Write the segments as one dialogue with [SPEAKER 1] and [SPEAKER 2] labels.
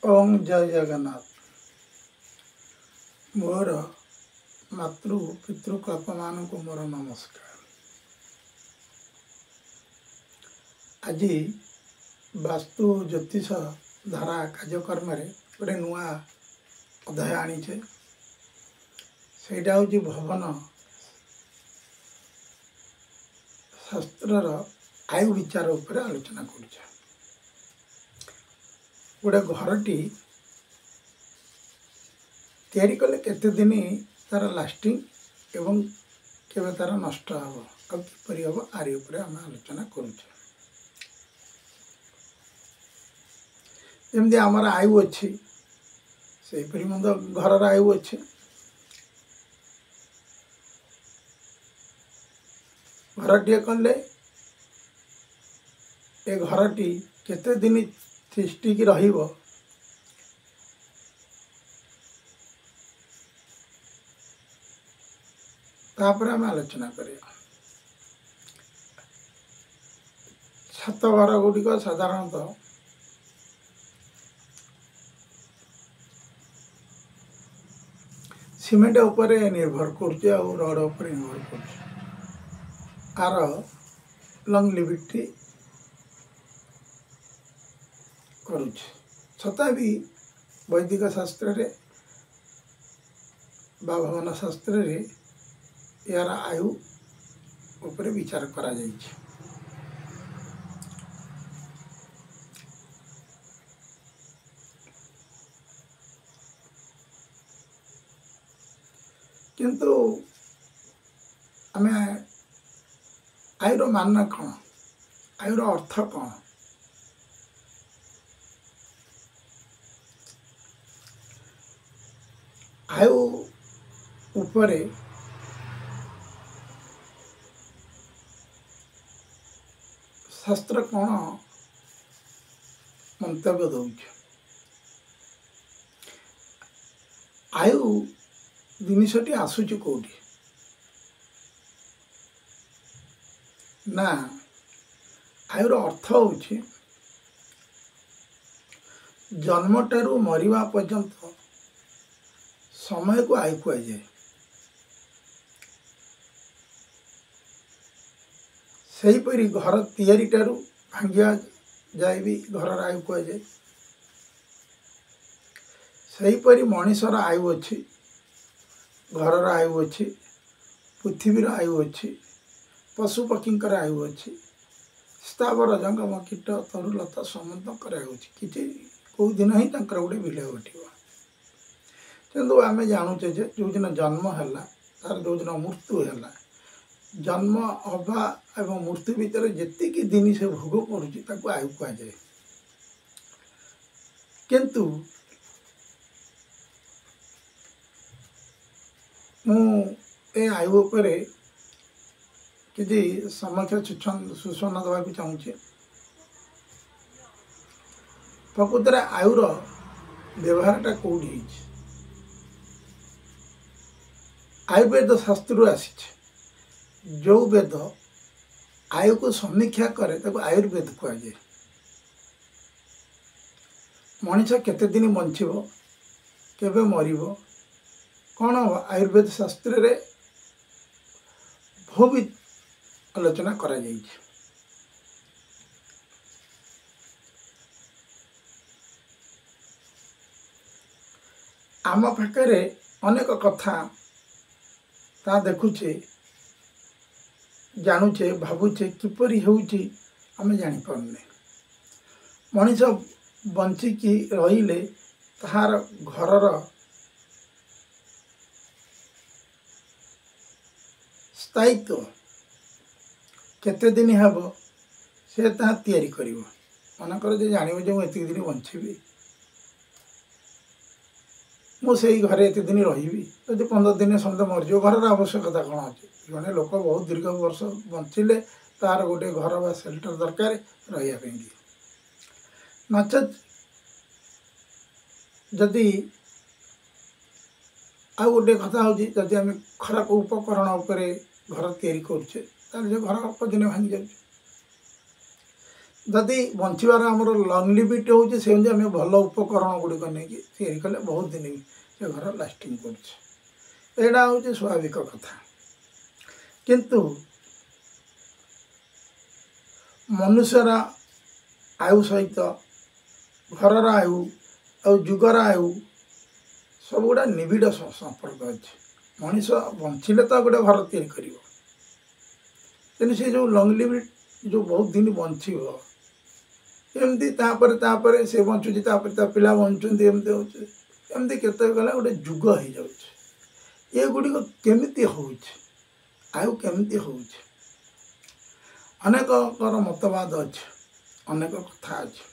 [SPEAKER 1] ओम जय जगन्नाथ। मोर मातृ पितृकल्प मान को मोर नमस्कार। आज वास्तु ज्योतिष धारा कार्यक्रम गोटे नुआ अध्याय आनीचे सेटा हूँ भवन शास्त्र आयु विचार उपर आलोचना कर गोटे घरटी तैयारी कले केते दिन तार लास्टिंग एवं केवे तार नष्ट हम और किपरि हम आरि उपर आम आलोचना करुचे। जमती आमर आयु अच्छी से घर आयु अच्छे घरटे कले ए घरटी केते दिन थिष्टिकी रहिबो तापर आम आलोचना करिया। छत घर गुड़िक साधारणतः सीमेंट उपर निर्भर कर रड उपर निर्भर कर लंगलिविटी छता भी वैदिक शास्त्र रे भवन शास्त्र रे यार आयु उपर विचार करा जाइए। किंतु आमे आयुर मान कौन आयुर अर्थ कौन आयु उपरे शास्त्र कौन मंतव्य दौर आयु जिनसटी आसूची कौटी ना आयुर अर्थ हूँ जन्म ठारू मरिबा पर्यंत समय को आयु कह जाए। सहीपरि घर तैयारी ठारू भांगिया जाए भी घर आयु कह जाए। सहीपरि मनीषर आयु अच्छी घर आयु अच्छी पृथ्वीर आयु अच्छी पशु पक्षी आयु अच्छी स्थावर जंगम कीट तरुलता समस्त आयु कि कौ दिन ही गोटे विलय घटो। किंतु आम जानूचे जो दिन जन्म है तार जो दिन मृत्यु है जन्म हवा एवं मृत्यु भितर जी दिन से भोग करुच्ची आयु कह जाए। किंतु मु आयु उपरे किसी समक्ष सूचना देवा चाहूँगी। प्रकृत आयुर व्यवहारटा कौटी आयुर्वेद शास्त्र आसी जो वेद आयु को समीक्षा करे ताको आयुर्वेद कह जाए। मनीष केते दिन बंचिबो केबे मरिबो कौन आयुर्वेद शास्त्र रे बहुत आलोचना करा जाइए। आम पाखे अनेक कथा ता देखुचे जानूचे भावुचे किपरि होउची आमे जानी पारने। मनीष बंचिकी रहिले ताहार घरर स्थायित्व केते दिन हेब से ता तैयारी करिवो। मनकर जे जानिबो जे एति दिन बंचिबी मु से घरे एत दिन रही जब 15 दिन समझ मरीज घर आवश्यकता कौन अच्छे जड़े लोक बहुत दीर्घ वर्ष बंचिले तार गोटे घर बा सेल्टर दरकार रही नचेत जदि आ गोटे कथा हूँ जदि आम खराब उपकरण उपर घर तैयारी करुचे जो घर अल्प दिन भांगी जाए जदि बचार आमर लंगलिविटी हो से आम भल उपकरण गुड़िक नहीं तैयारी कले बहुत दिन भी से घर लास्टिंग करा हूँ स्वाभाविक कथा किंतु मनुष्यर आयु सहित घर आयु आ जुगर आयु सब गुड़ा निबिड़ संपर्क अच्छे मनीष बंचिले तो गोटे घर तैयारी कर तेणु से जो लंगलिविटी जो बहुत दिन बंचब एमती से बचुची पिला बचुंट एमती होमती केत गला गोटे जुग हो जाए गुड़िक केमिति हो आयु केमिति हो अनेक मतवाद अच्छे अनेक कथा अच्छे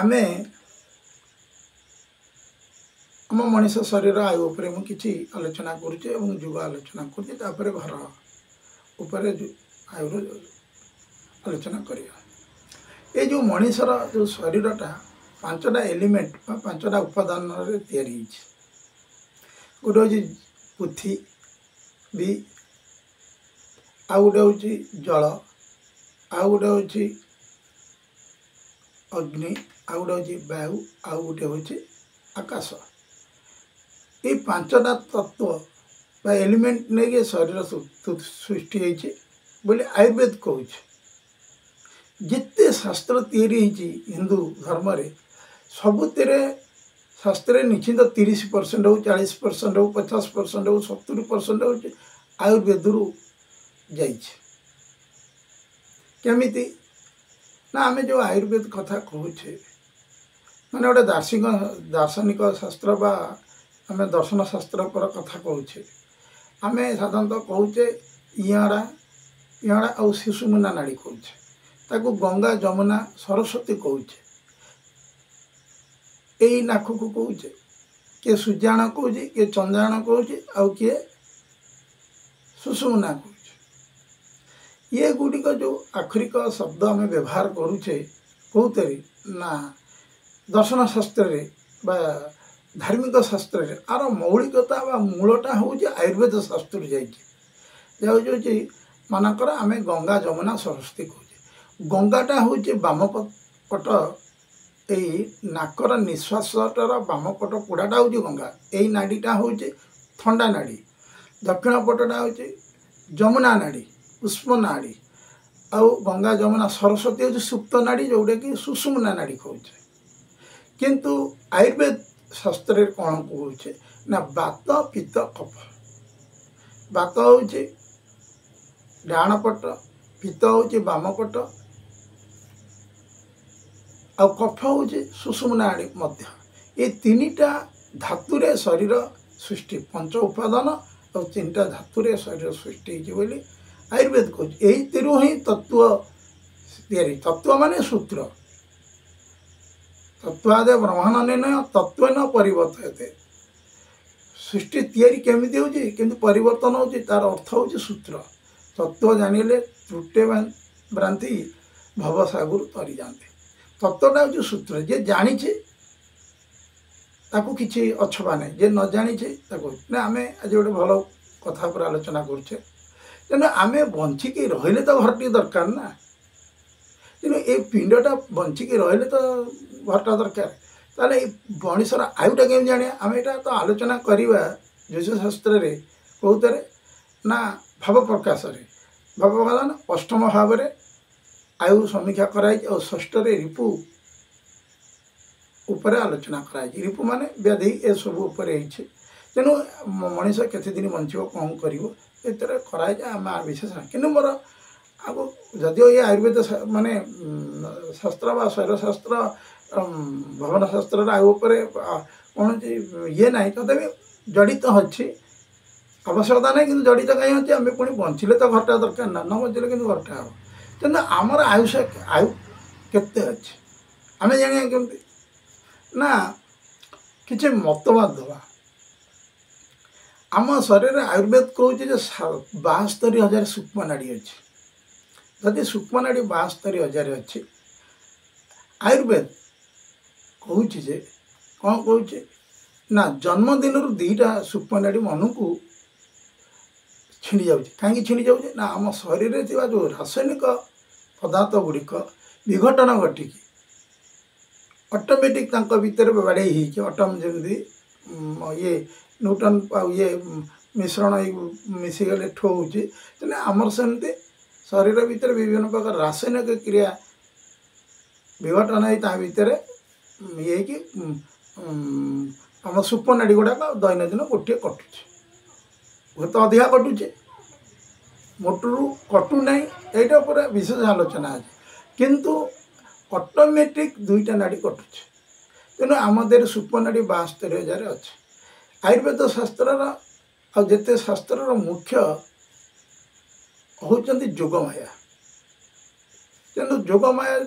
[SPEAKER 1] आमे आम मनीष शरीर आयु उपर मुझे आलोचना करुचे जुग आलोचना करुचे घर उपर आयुर आलोचना करिया ये जो मनीषर जो शरीरटा पांचटा एलिमेंट पांचटा उपादान तैयारी गोटे हूँ पृथ्वी आउ गोटे हूँ जल आउ गोटे हूँ अग्नि आउ गोटे हूँ वायु आउ गोटे हूँ आकाश ये पांचटा तत्व एलिमेंट नहीं शरीर सृष्टि होती बोले आयुर्वेद कहूँ जिते शास्त्र तैयारी हिंदू धर्म रे सबुतिर शास्त्र निश्चिंत 30% हो 40% हो 50% हो 70% हो आयुर्वेद रु जामिति ना आम जो आयुर्वेद कथा कहूचे माने गोटे दार्शनिक शास्त्र बा आम दर्शन शास्त्र पर कथा कहूचे आम साधारणतः कहूचे इड़ा इड़ा आ शिशुमुना नाड़ी कहूचे ताकू गंगा जमुना सरस्वती कहूचे यही नाक को कहूचे किए सूर्याण कहूचे किए चंद्राण कहूचे आउ किए सुषुम्ना कहूचे ये गुड़िक जो आखरिक शब्द आम व्यवहार करुचे कौते ना दर्शन शास्त्र रे बा धार्मिक शास्त्र रे आर मौलिकता बा मूलटा हूँ आयुर्वेद शास्त्र जाइए मानकर आम गंगा जमुना सरस्वती कहूचे गंगाटा हूँ बाम पट यही नाकर निश्वासटर बाम पट पुड़ाटा हूँ गंगा यही नाड़ीटा हूँ थंडा नाड़ी दक्षिण पटटा हूँ जमुना नाड़ी उष्म नाड़ी आउ गंगा जमुना सरस्वती हूँ सुप्त नाड़ी जोटा कि सुषुम्ना नाड़ी कहूचे किंतु आयुर्वेद शास्त्र कौन कहूचे ना बात पित्त कफ बात हूँ डाण पट पित्त हूँ बाम पट आ कफ हूँ सुषुम्ना मध्य ये तीनटा धातुरे शरीर सृष्टि पंच उपादान और तीनटा धातुरे शरीर सृष्टि बोली आयुर्वेद कहूँ यही तिरु ही तत्व तैयारी तत्व माने सूत्र तत्वादे ब्रह्मांड निर्णय तत्व न परिवर्तते सृष्टि तैयारी केमिति होची केमिति परिवर्तन होची तार अर्थ होची सूत्र तत्व जानिले त्रुटे भ्रांति भवसागर तरी जाते तत्वटा हूँ सूत्र जे जानी ताकू किसी अछबा नहीं जे न जानी ना आम आज गोटे भल कथा पर आलोचना करुचे तेना आम बंचिक रहिले तो घरटी दरकार ना तेणु ये पिंडटा बंचिक रहिले तो घरटा दरकार ताले मनीषर आयुटा केमी जाने आम यहाँ तो आलोचना करवा ज्योतिष शास्त्र कौते ना भाव प्रकाश भाव प्रकाश अष्टम भाव आयु समीक्षा कराई और षष्ठ रिपु उपर आलोचना कराई रिपु माने व्याधि ए सब उपर तेणु मनीष केते दिन बंचब कौन कर कराई आम विशेष कि मोर आगो जदिव ये आयुर्वेद माने शास्त्र बा शैलशास्त्र भवन शास्त्र आयु उपर कौन ये ना तथापि जड़ित अच्छी आवश्यकता नहीं कि जड़ित कहीं अच्छे आम पुणी बंचिले तो घरटा दरकार ना न बंचिले कि घरटा हम तेना आमर आयुष आयु केते अच्छे आम जाना केमती ना किसी मतवाद दवा आम शरीर आयुर्वेद कहूँ 72,000 सूक्ष्म नाड़ी अच्छी जदि सूक्ष्म नाड़ी 72,000 अच्छी आयुर्वेद कहूँ कौन कहूँ ना जन्मदिन 2टा सूक्ष्म नाड़ी मन को छिड़ी जाऊँगी कहीं छिड़ी जाऊँगी ना आम शरीर में जो रासायनिक पदार्थ गुड़िक विघटन घटिकी ऑटोमेटिक भितर बाड़े ऑटोम जमी ये न्यूटन ये मिश्रण मिसीगले ठो होने आमर सेमती शरीर भितर विभिन्न प्रकार रासायनिक क्रिया विघटन हो भितर ये कि आम सुपनाड़ी गुड़ाक दैनंदिन गोटे कटुचे बहुत अधिका कटुचे मोटरू कटु ना यहाँ पूरा विशेष आलोचना अच्छे किंतु ऑटोमेटिक दुईटा नाड़ी कटुचे तेणु आम देह सुपनाड़ी 72,000 अच्छे आयुर्वेद शास्त्र आते शास्त्र मुख्य होती जोगमाया तेणु जोगमाया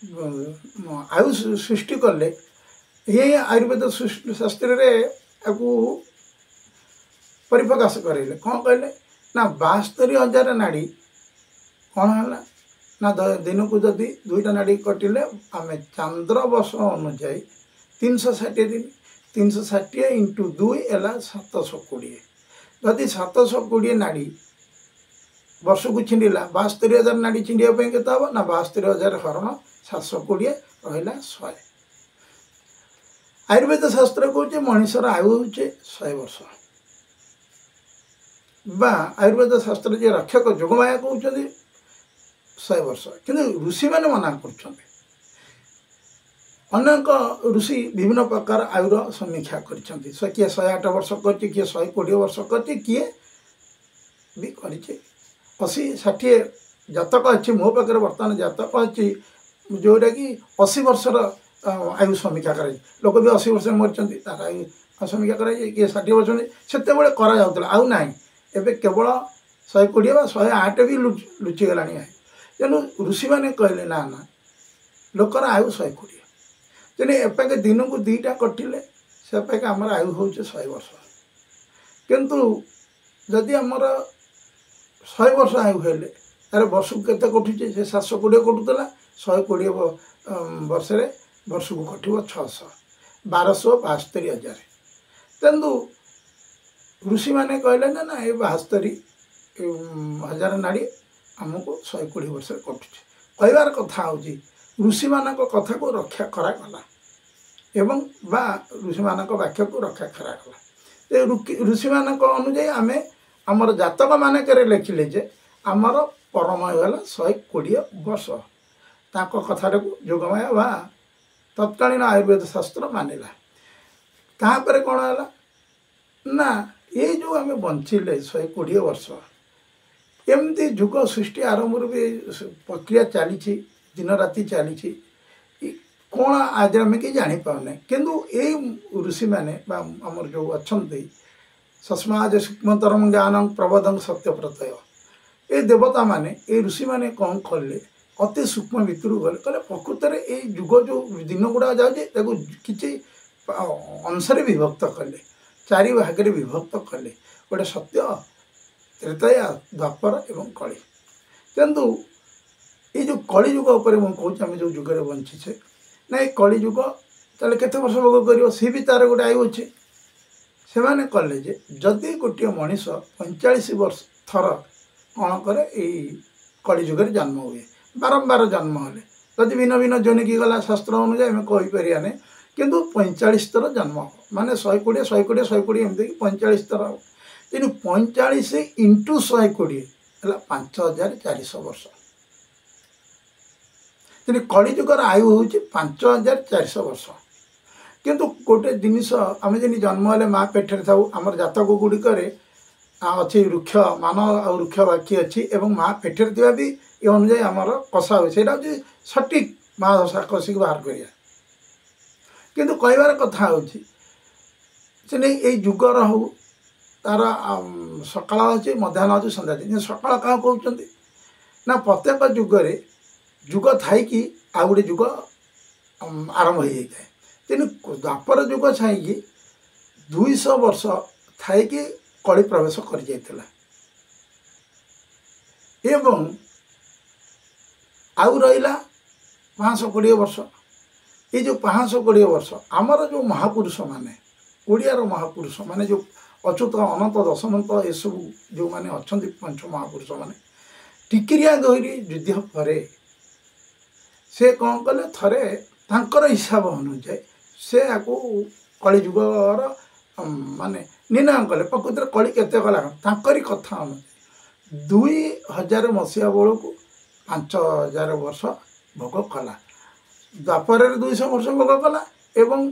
[SPEAKER 1] जो आयु सृष्टि कले ये आयुर्वेद शास्त्र परिप्रकाश करेले कौन कहले ना 72,000 नाड़ी कौन है ना दिन को जदि दुईटा नाड़ी कटिले आम चंद्र वर्ष अनुजाई 360 दिन 360 इंटू 2 है 720 जदि 720 नाड़ी वर्ष को छिंडा 72,000 नाड़ी छिंडापी के ना 72,000 हरण 720 रहा 100 आयुर्वेद शास्त्र कहे मनुष्यर आयु हूँ 100 वर्ष बा आयुर्वेद शास्त्र जे रक्षक जोगमाया कहते 100 वर्ष किंतु ऋषि मैंने मना कर अनेक ऋषि विभिन्न प्रकार आयुर समीक्षा कर किए 108 वर्ष कर किए 120 वर्ष कर किए भी कर 80-60 जातक अच्छी मो पाखे बर्तमान जातक अच्छी जोटा कि 80 वर्षर आयु समीक्षा कर लोक भी 80 वर्ष मरी तार आयु समीक्षा कर किए 60 वर्ष से कराला ना एवं केवल 120 वा 108 भी लुचिगला है तेणु ऋषि मैंने कहले ना ना लोकर आयु 120 तेणु एपाके दिन को 2टा कटिले से आमर आयु हूँ 100 वर्ष किंतु जदि आमर 100 वर्ष आयु हेले तार वर्ष को केते कटुचे से 720 कटुला 120 वर्ष वर्ष को कटो 600 1272,000 तेणु ऋषि मैंने कहले ना ना ये 72,000 नाड़ी आमको 120 वर्ष कटुचे कहबार कथा हूँ ऋषि मान कथा को रक्षा करागला एवं बा ऋषि मान वाक्य को रक्षा करागला ऋषि मान अनुजाई आम आमर जातक मानक लिखिले जे आमर परमय है 120 वर्ष ताक कथा को जोगमाया बा तत्कालीन आयुर्वेद शास्त्र मानिला तापर कौन है ना ये जो आम बंचिले 120 वर्ष एमती जुग सृष्टि आरंभ भी प्रक्रिया चली दिन राति चली कौन आज आम कि जापाने किंतु ये ऋषि मैंने आमर जो अच्छा सस्माज सूक्ष्मतरम ज्ञान प्रबोधन सत्य प्रत्यय ये देवता माने ये ऋषि मैंने कौन कले अति सूक्ष्म भितर गले कहले प्रकृत में ये जुग जो दिन गुड़ा जाए कि अंशरे विभक्त कले 4 भागे विभक्त कले गोटे सत्य त्रेतया द्वापर एवं कली किंतु ये जो कली जुग उपर मुझे आम जो जुगे बंचीचे ना ये कली जुग ताले केते वर्ष भोग कर सी भी तार गोटे आयु अच्छे से मैंने कले जे जदि गोटे मनीष 45 वर्ष थर कौन करे कली जुगे जन्म हुए बारंबार जन्म हेले जदि भिन्न भिन्न जनिकी गला शास्त्र अनुजाई आम कहीपर किंतु 45 थर जन्म हो माने 120 120 120 एमती 45 थर हो तेणु 45 इंटू 120 है 5,400 वर्ष तेणु कलिजुगर आयु हूँ 5,400 वर्ष किंतु गोटे जिनस आम जी जन्म हेले माँ पेटे था आम जातक गुड़िक अच्छी वृक्ष मान आ वृक्ष बाकी अच्छी एवं माँ पेटे भी ये अनुजाई आमर कषा हुए से सठिक महादशा कषिक बाहर कर किंतु कहबार कथा होची से नहीं ये जुगर हो तार सकाल अच्छे मध्याह्न अच्छे संध्या दिन सकाल क्या कहते ना प्रत्येक जुगरे जुग थी आ गए जुग आरंभ हो जाए तेणु द्वापर जुग छाई 200 वर्ष थी कली प्रवेश कर जाइथिला एवं आउ रहा 520 वर्ष ये जो 520 वर्ष आमर जो महापुरुष माने ओडियार महापुरुष माने जो अच्युत अनंत दशमंत एसबू जो मैंने अच्छा पंच महापुरुष मैंने टिकिरिया गहरी युद्ध पर से कौन कले थरे तांकर हिसाब अनुजाई से आपको कलिजुगर माने निर्णय कले प्रकृति कली केते गला तांकरी कथा अनुजाई 2000 मसीहा बेलू 5000 वर्ष भोग कला द्वापर 200 वर्ष भोग कला एवं